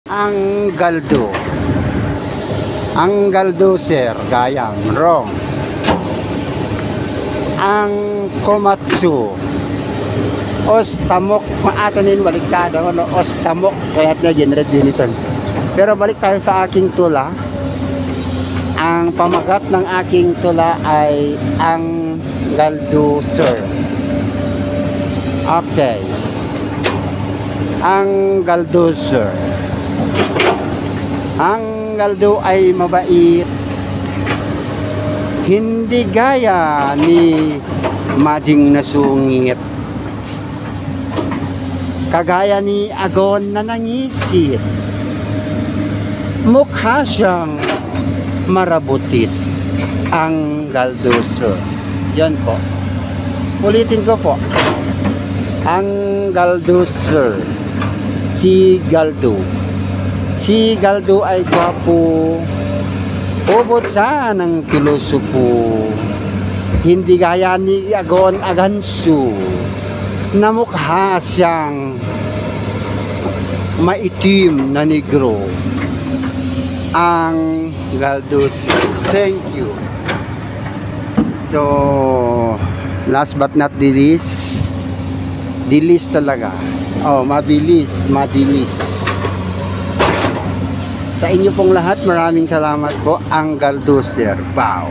Ang galdo. Ang galdo, sir. Gayam. Wrong. Ang komatsu. Ostamok. Maatanin baliktad ako, no? Ostamok. Kaya na generate din ito. Pero balik tayo sa aking tula. Ang pamagat ng aking tula ay ang galdo, sir. Okay. Ang galdo, sir. Ang galdo ay mabait. Hindi gaya ni Majing Nasungit. Kagaya ni Agon na nangisit. Mukha siyang marabutit. Ang galdo, sir. Yan po. Ulitin ko po. Ang galdo, sir. Si galdo. Si galdo ay gwapo. Ubod sa ng pilosopo. Hindi gaya ni Agon Agansu na mukha siyang maitim na negro. Ang galdo, sir. Thank you. So, last but not the least, dilis talaga. Oh, mabilis, madilis. Sa inyo pong lahat, maraming salamat po. Ang galdo, sir. Wow.